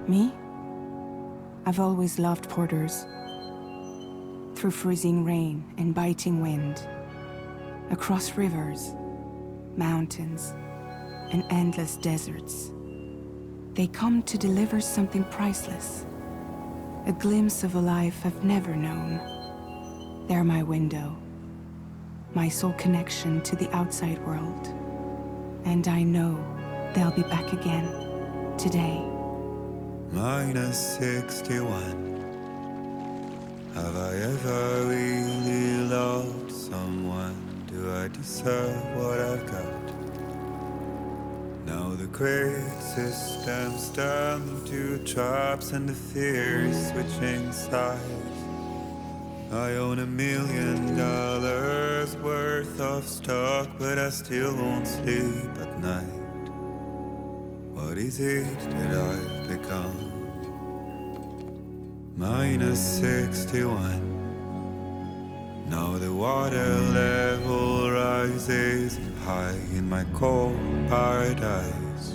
Me? I've always loved porters. Through freezing rain and biting wind, across rivers, mountains, and endless deserts, they come to deliver something priceless, a glimpse of a life I've never known. They're my window, my sole connection to the outside world. And I know they'll be back again, today. -61. Have I ever really loved someone? Do I deserve what I've got? Now the great systems turn into traps and the fear is switching sides. I own $1 million worth of stock, but I still won't sleep at night. What is it that I've become? -61. Now the water level rises high in my cold paradise,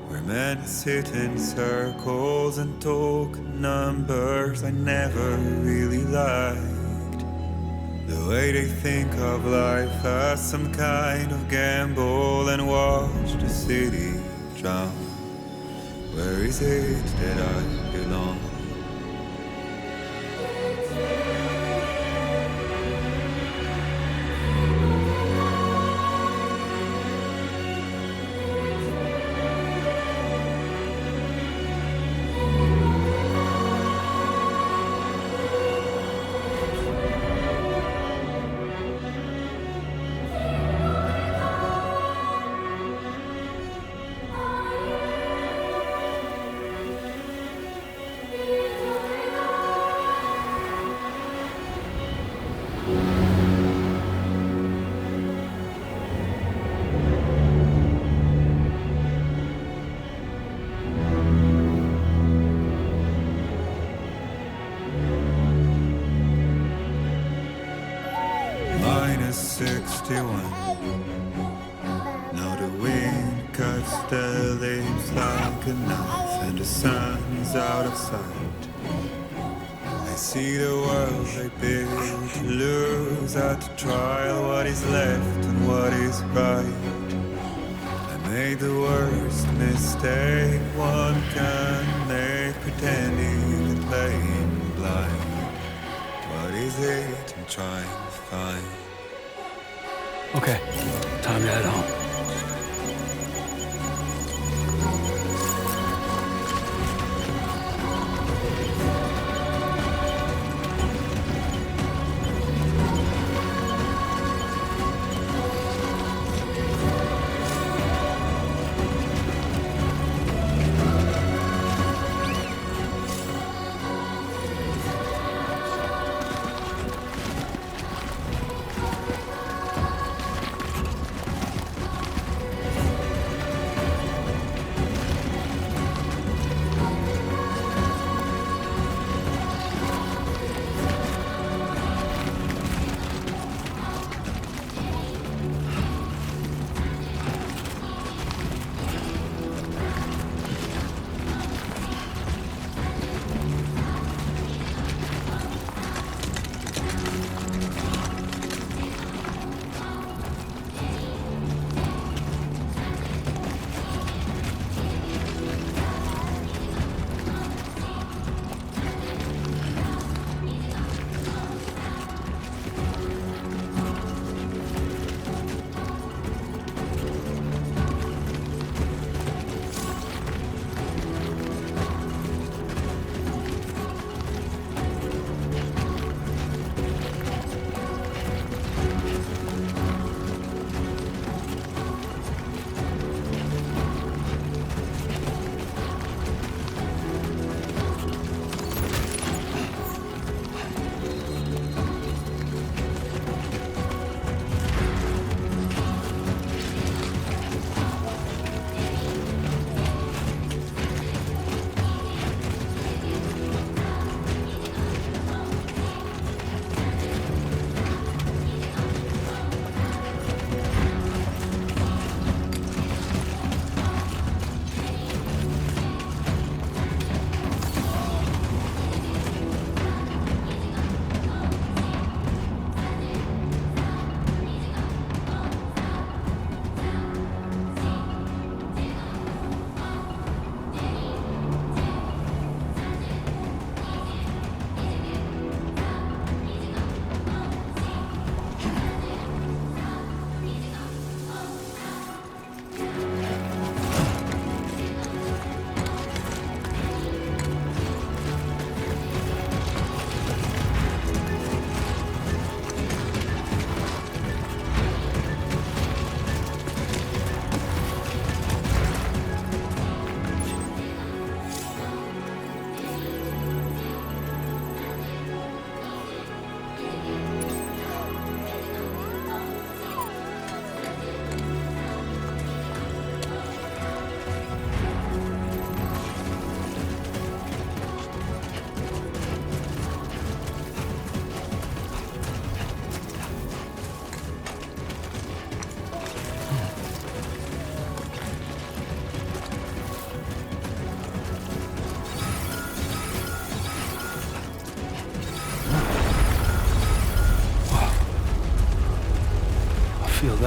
where men sit in circles and talk numbers I never really liked. The way they think of life as some kind of gamble and watch the city drown. Where is it that I belong? -61. Now the wind cuts the leaves like a knife, and the sun is out of sight. I see the world I built to lose at the trial, what is left and what is right. I made the worst mistake one can make, pretending and playing blind. What is it I'm trying to find? Okay, time to head home.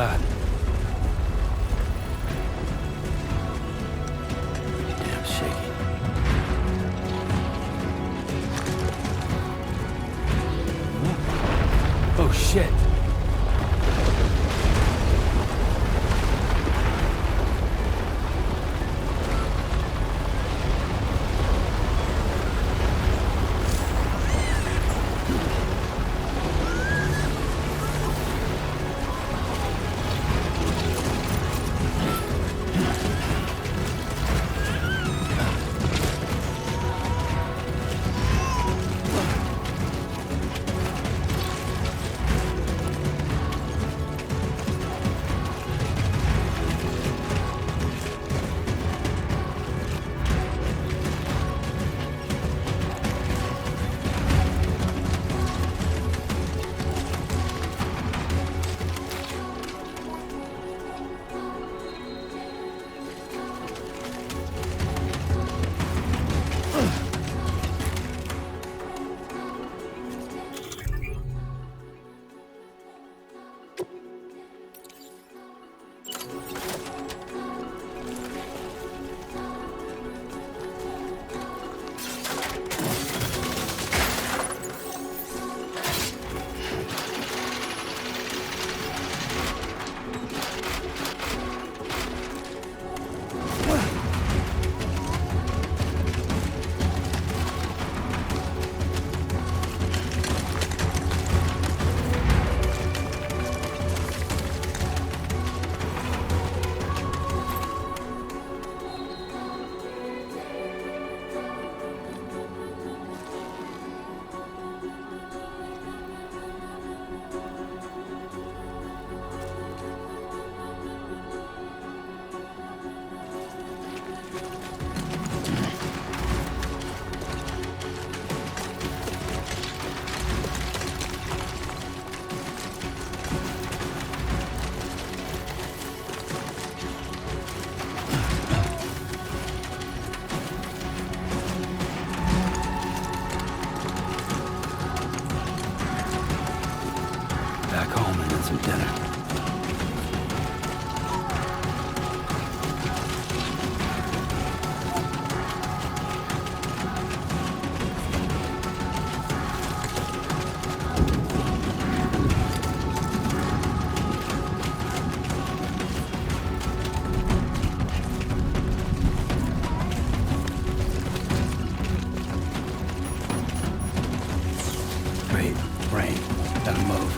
that? Damn shaky. Oh, shit. Back home and then some dinner. Wait, rain. Gotta move.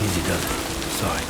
Easy does it. Sorry.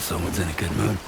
Someone's in a good mood.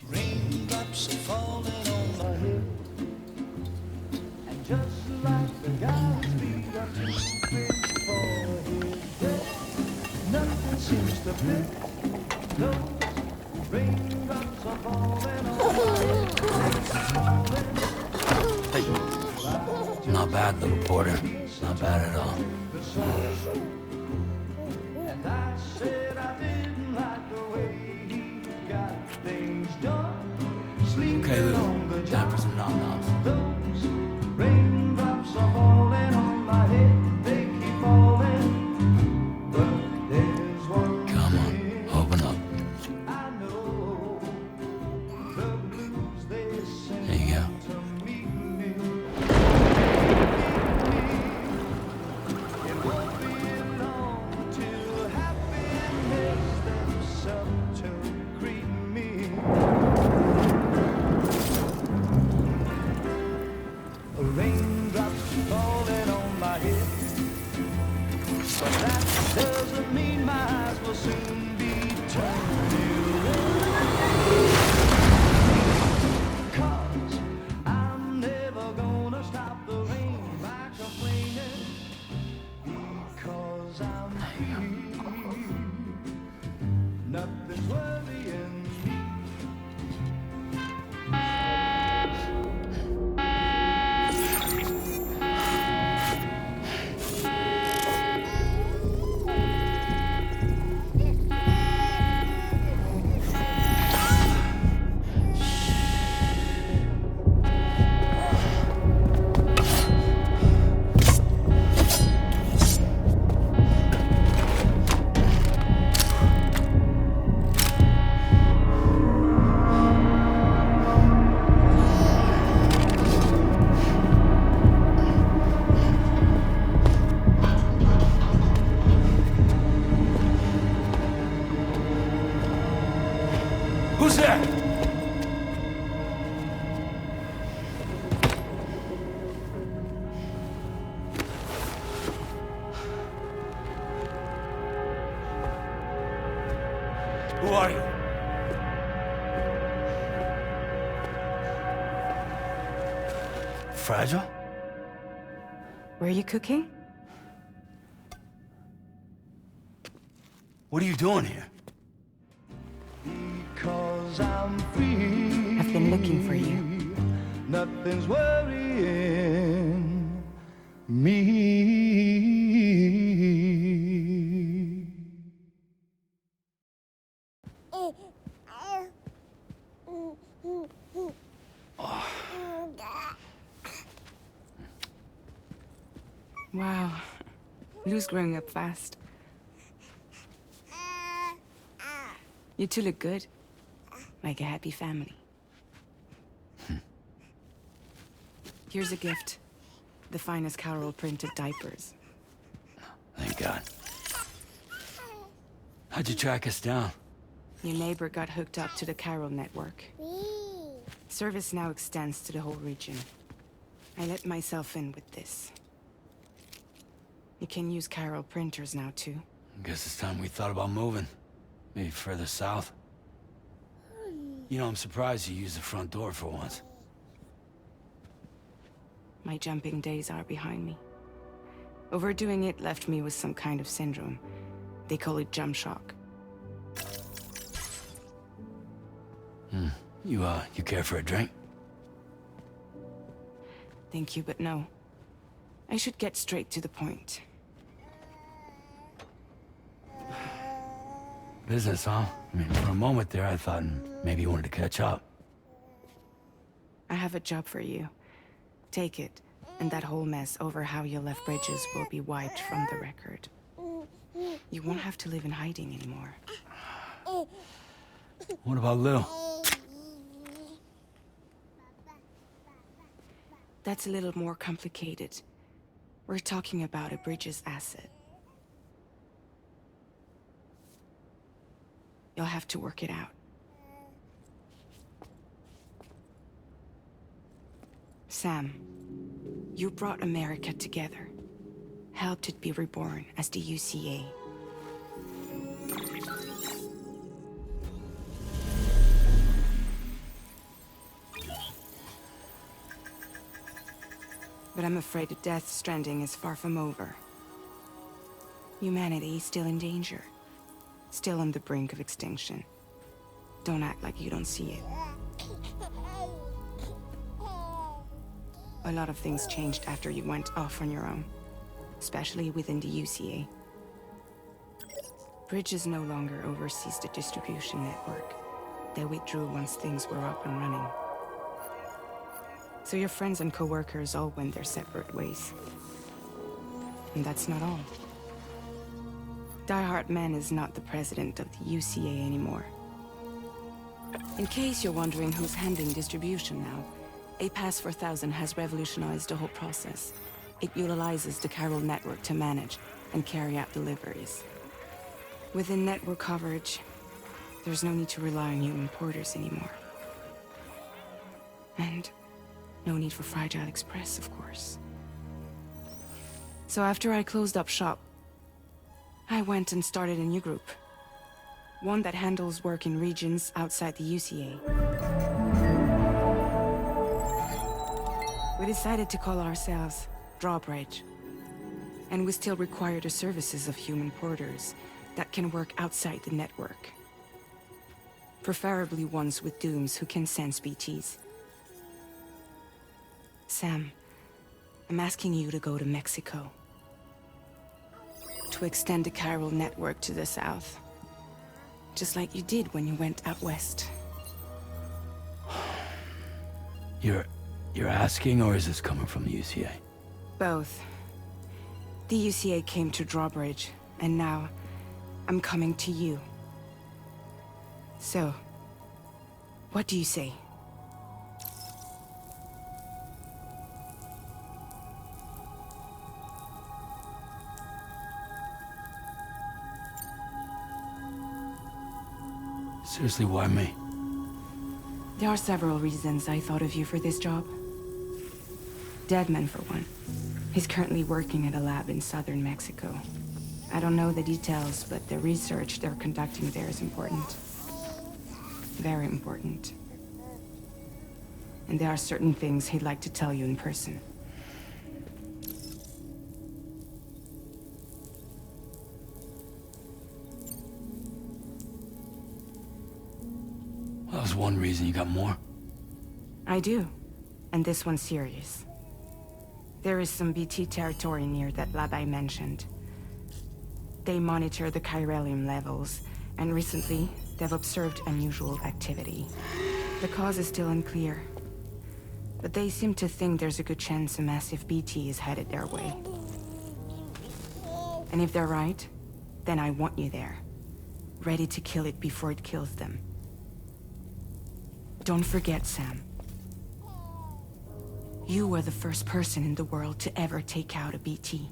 Raindrops are falling on my head, and just like the guy's feet are too big for his head, nothing seems to fit. Those raindrops are falling on my head. Hey, not bad, little Porter. Not bad at all. And I said I didn't like the way he got things done. Okay, Lou. Time for some nom-noms. Those raindrops are falling on my head. They keep falling. But there's one Come on, thing open up. I know. The blues they sing There you go. to me. It won't be long till happiness themselves to greet me. Raindrops falling on my head, but that doesn't mean my eyes will soon be turning red. 'Cause I'm never gonna stop the rain by complaining, because I'm free. Nothing's worrying me. Who's there? Who are you? Fragile? Were you cooking? What are you doing here? Because I'm free. I've been looking for you. Nothing's worrying me. Wow. Lou's growing up fast. You two look good. Like a happy family. Here's a gift. The finest Carol printed diapers. Thank God. How'd you track us down? Your neighbor got hooked up to the Carol network. Service now extends to the whole region. I let myself in with this. You can use Carol printers now too. Guess it's time we thought about moving. Maybe further south. You know, I'm surprised you used the front door for once. My jumping days are behind me. Overdoing it left me with some kind of syndrome. They call it jump shock. You care for a drink? Thank you, but no. I should get straight to the point. Business, huh? I mean, for a moment there, I thought maybe you wanted to catch up. I have a job for you. Take it, and that whole mess over how you left Bridges will be wiped from the record. You won't have to live in hiding anymore. What about Lil? That's a little more complicated. We're talking about a Bridges asset. You'll have to work it out. Sam, you brought America together. Helped it be reborn as the UCA. But I'm afraid the Death Stranding is far from over. Humanity is still in danger. Still on the brink of extinction. Don't act like you don't see it. A lot of things changed after you went off on your own. Especially within the UCA. Bridges no longer oversees the distribution network. They withdrew once things were up and running. So your friends and co-workers all went their separate ways. And that's not all. Die Hard Man is not the president of the UCA anymore. In case you're wondering who's handling distribution now, A Pass 4000 has revolutionized the whole process. It utilizes the chiral network to manage and carry out deliveries. Within network coverage, there's no need to rely on human porters anymore. And no need for Fragile Express, of course. So after I closed up shop, I went and started a new group. One that handles work in regions outside the UCA. We decided to call ourselves Drawbridge. And we still require the services of human porters that can work outside the network. Preferably ones with dooms who can sense BTs. Sam, I'm asking you to go to Mexico. To extend the chiral network to the south. Just like you did when you went out west. You're asking, or is this coming from the UCA? Both. The UCA came to Drawbridge, and now I'm coming to you. So, what do you say? Seriously, why me? There are several reasons I thought of you for this job. Deadman, for one. He's currently working at a lab in southern Mexico. I don't know the details, but the research they're conducting there is important. Very important. And there are certain things he'd like to tell you in person. Well, that was one reason. You got more? I do. And this one's serious. There is some BT territory near that lab I mentioned. They monitor the chiralium levels, and recently, they've observed unusual activity. The cause is still unclear, but they seem to think there's a good chance a massive BT is headed their way. And if they're right, then I want you there, ready to kill it before it kills them. Don't forget, Sam. You were the first person in the world to ever take out a BT.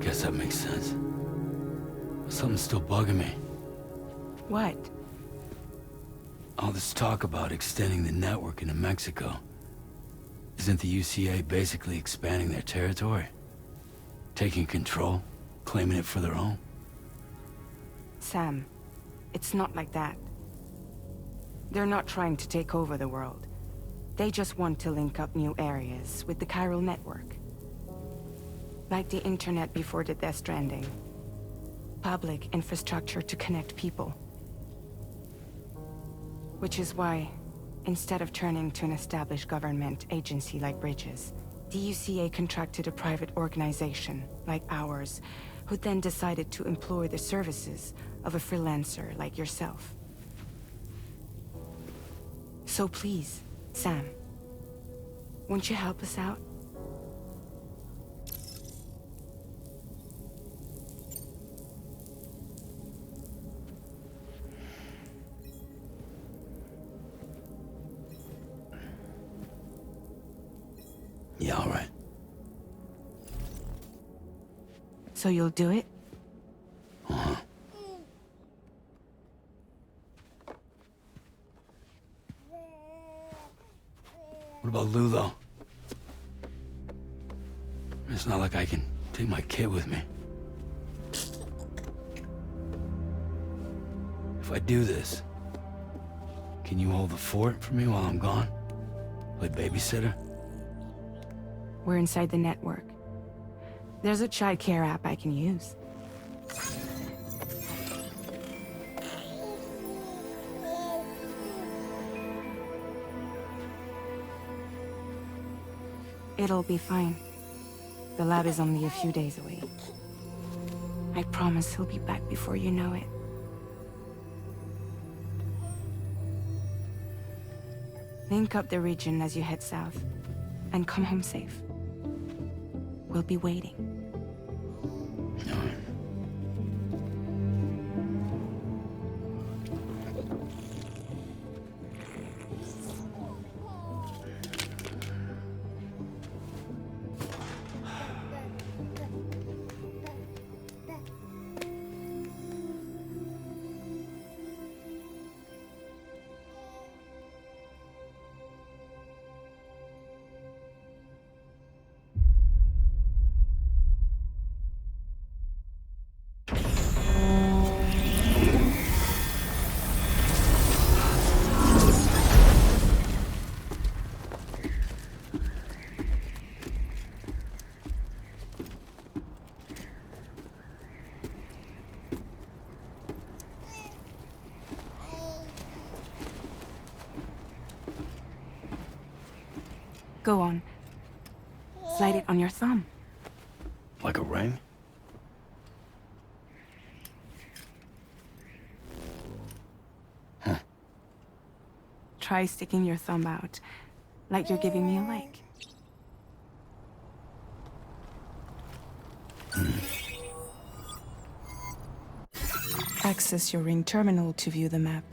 Guess that makes sense. Something's still bugging me. What? All this talk about extending the network into Mexico. Isn't the UCA basically expanding their territory? Taking control? Claiming it for their own? Sam, it's not like that. They're not trying to take over the world. They just want to link up new areas with the chiral network. Like the internet before the Death Stranding. Public infrastructure to connect people. Which is why, instead of turning to an established government agency like Bridges, the UCA contracted a private organization, like ours, who then decided to employ the services of a freelancer like yourself. So please, Sam, won't you help us out? Yeah, all right. So you'll do it? Uh-huh. What about Lou, though? It's not like I can take my kid with me. If I do this, can you hold the fort for me while I'm gone? Play babysitter? We're inside the network. There's a child care app I can use. It'll be fine. The lab is only a few days away. I promise he'll be back before you know it. Link up the region as you head south, and come home safe. We'll be waiting. All right. Go on. Slide it on your thumb. Like a ring? Huh. Try sticking your thumb out, like you're giving me a like. Access your ring terminal to view the map.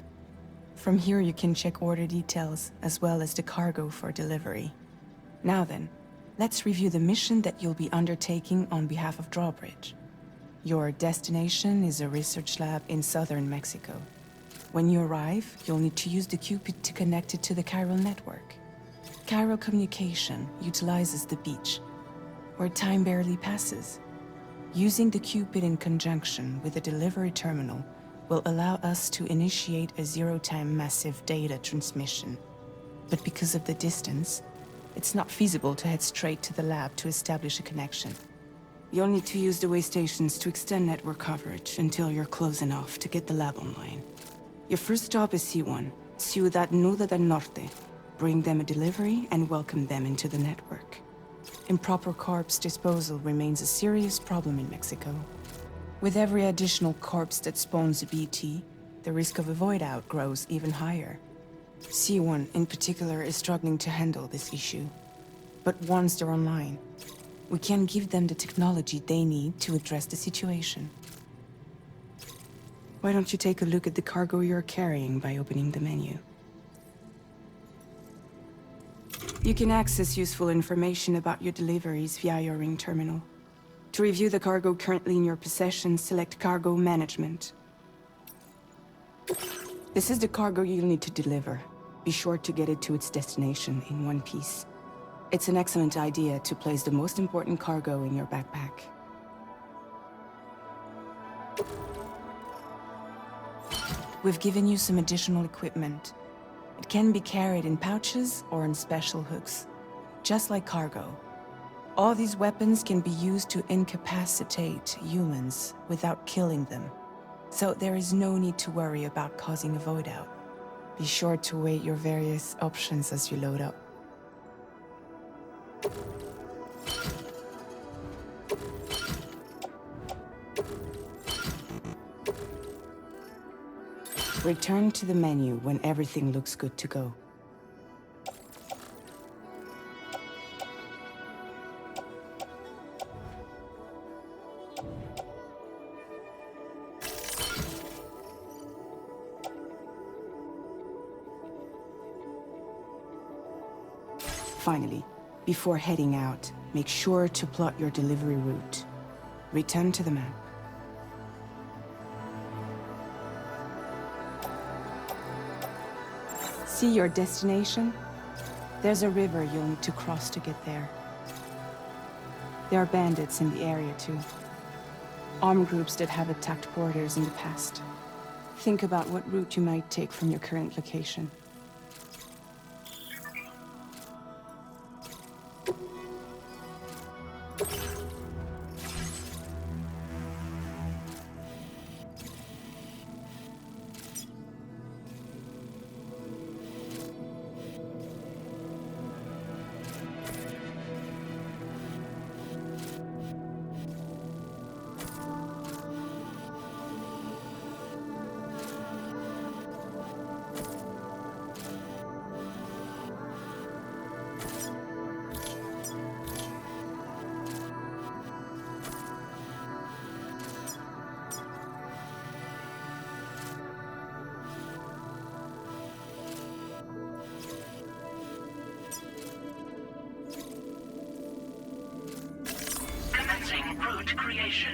From here you can check order details, as well as the cargo for delivery. Now then, let's review the mission that you'll be undertaking on behalf of Drawbridge. Your destination is a research lab in southern Mexico. When you arrive, you'll need to use the Cupid to connect it to the chiral network. Chiral communication utilizes the beach, where time barely passes. Using the Cupid in conjunction with the delivery terminal will allow us to initiate a zero-time massive data transmission. But because of the distance, it's not feasible to head straight to the lab to establish a connection. You'll need to use the way stations to extend network coverage until you're close enough to get the lab online. Your first stop is C1, Ciudad Nuda del Norte. Bring them a delivery and welcome them into the network. Improper corpse disposal remains a serious problem in Mexico. With every additional corpse that spawns a BT, the risk of a void out grows even higher. C1 in particular is struggling to handle this issue. But once they're online, we can give them the technology they need to address the situation. Why don't you take a look at the cargo you're carrying by opening the menu? You can access useful information about your deliveries via your ring terminal. To review the cargo currently in your possession, select Cargo Management. This is the cargo you'll need to deliver. Be sure to get it to its destination in one piece. It's an excellent idea to place the most important cargo in your backpack. We've given you some additional equipment. It can be carried in pouches or in special hooks, just like cargo. All these weapons can be used to incapacitate humans without killing them. So there is no need to worry about causing a void out. Be sure to weigh your various options as you load up. Return to the menu when everything looks good to go. Finally, before heading out, make sure to plot your delivery route. Return to the map. See your destination? There's a river you'll need to cross to get there. There are bandits in the area too. Armed groups that have attacked borders in the past. Think about what route you might take from your current location. Route creation.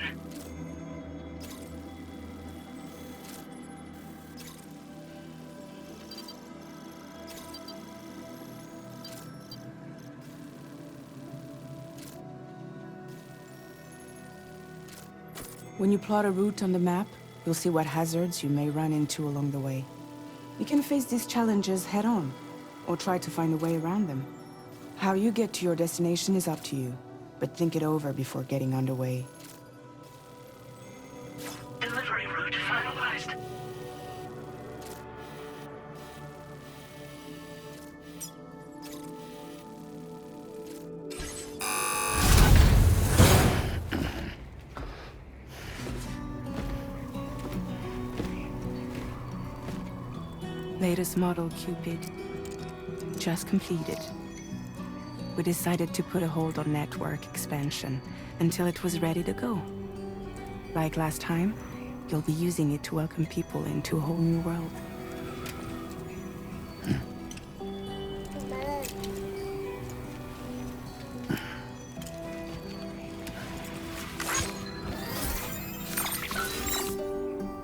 When you plot a route on the map, you'll see what hazards you may run into along the way. You can face these challenges head-on, or try to find a way around them. How you get to your destination is up to you, but think it over before getting underway. Delivery route finalized. Latest model Cupid. Just completed. We decided to put a hold on network expansion until it was ready to go. Like last time, you'll be using it to welcome people into a whole new world.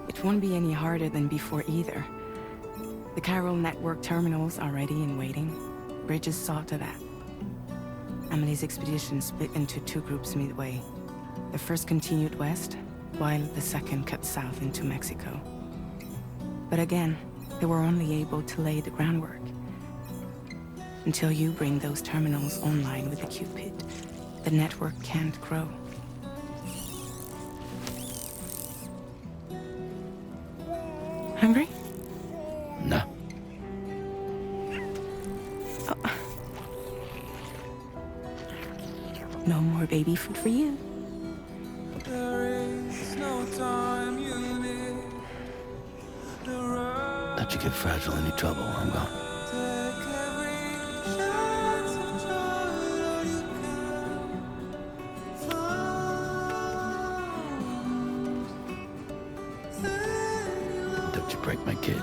It won't be any harder than before either. The Chiral network terminals are ready and waiting. Bridges saw to that. Emily's expedition split into two groups midway. The first continued west, while the second cut south into Mexico. But again, they were only able to lay the groundwork. Until you bring those terminals online with the Cupid, the network can't grow. Hungry? No. No more baby food for you. Don't you get fragile any trouble while I'm gone. Don't you break my kid.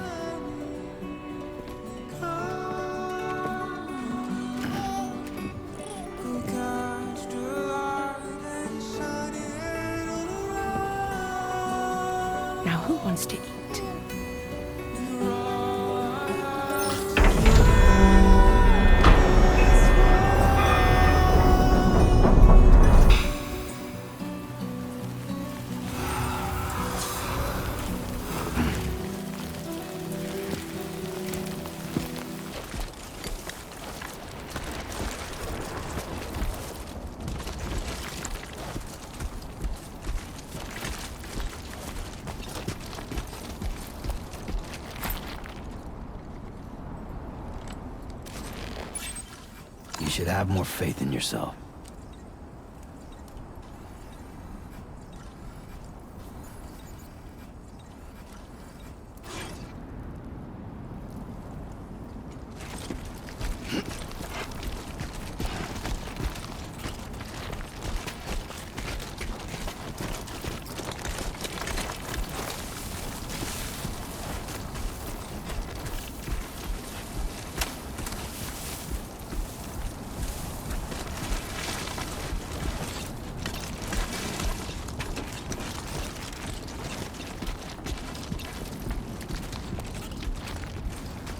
Now who wants to eat? should have more faith in yourself.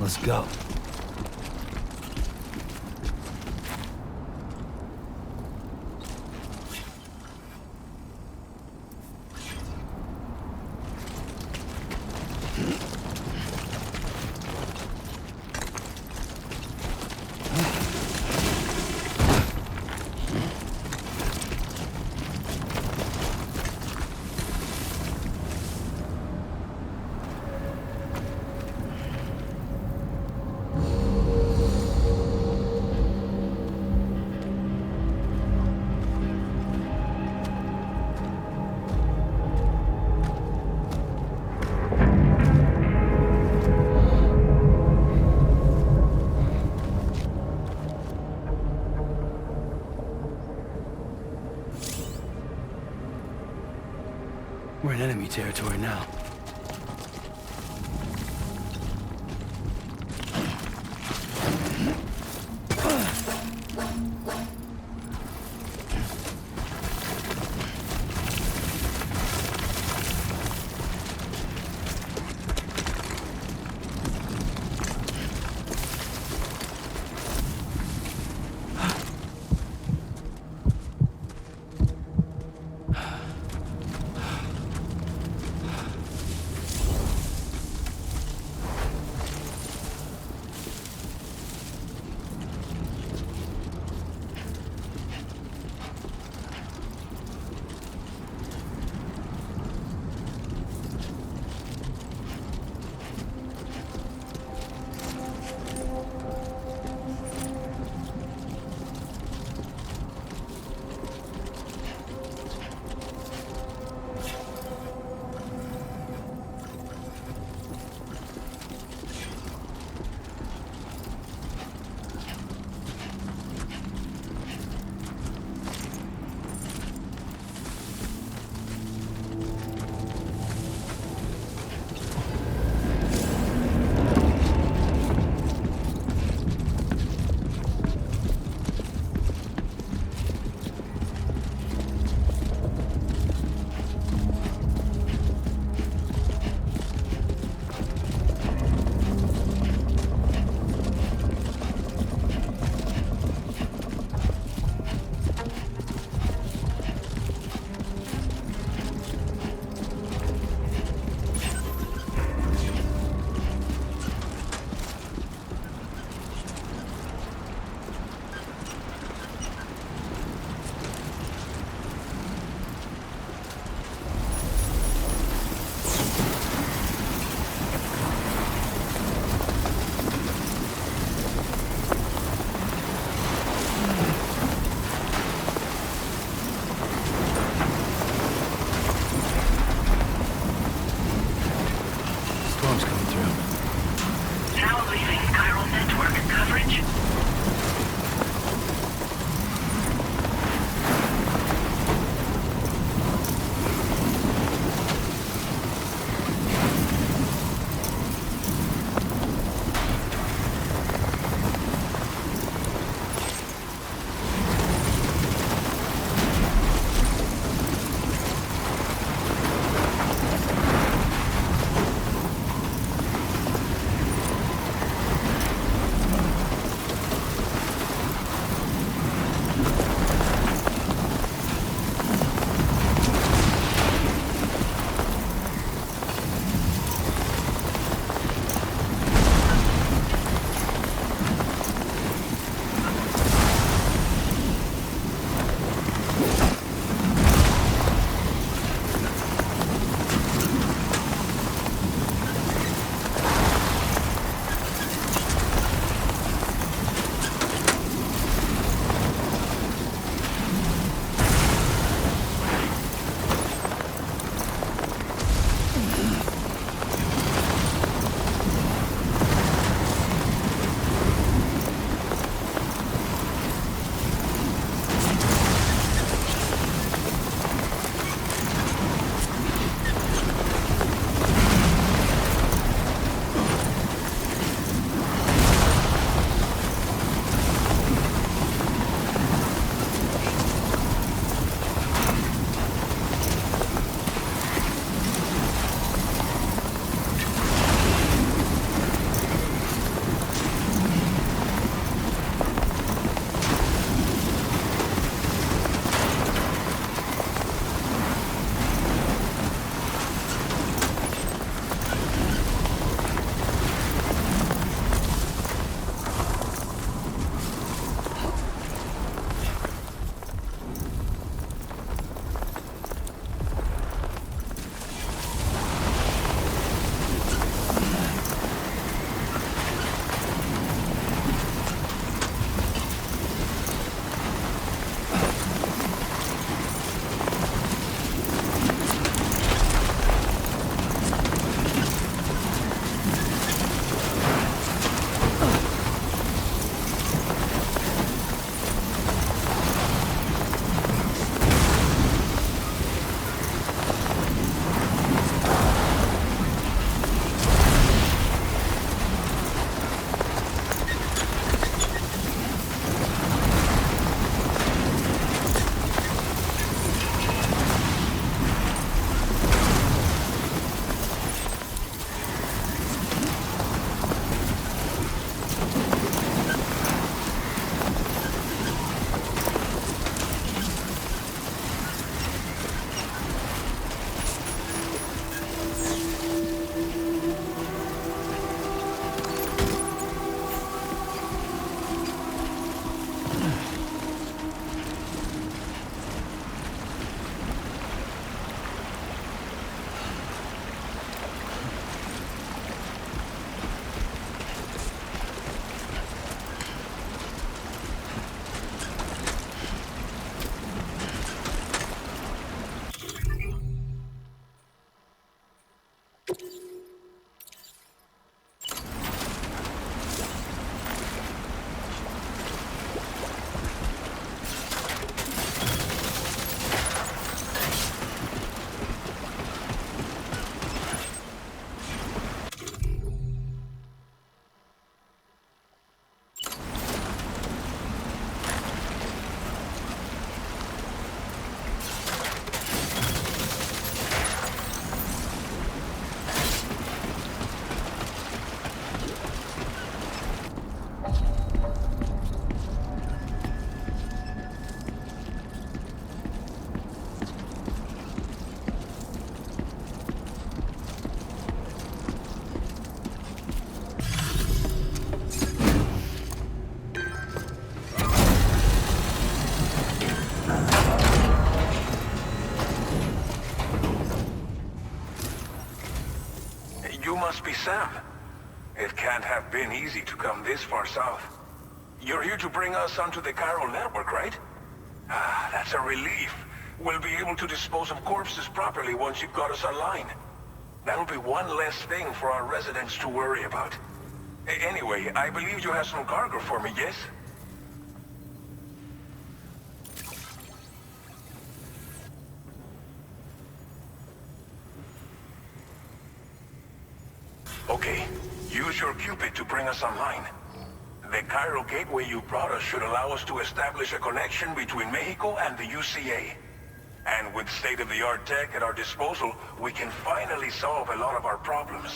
Let's go. We're in enemy territory now. You must be Sam. It can't have been easy to come this far south. You're here to bring us onto the chiral network, right? Ah, that's a relief. We'll be able to dispose of corpses properly once you've got us online. That'll be one less thing for our residents to worry about. Anyway, I believe you have some cargo for me, yes? Okay, use your Cupid to bring us online. The chiral gateway you brought us should allow us to establish a connection between Mexico and the UCA. And with state-of-the-art tech at our disposal, we can finally solve a lot of our problems.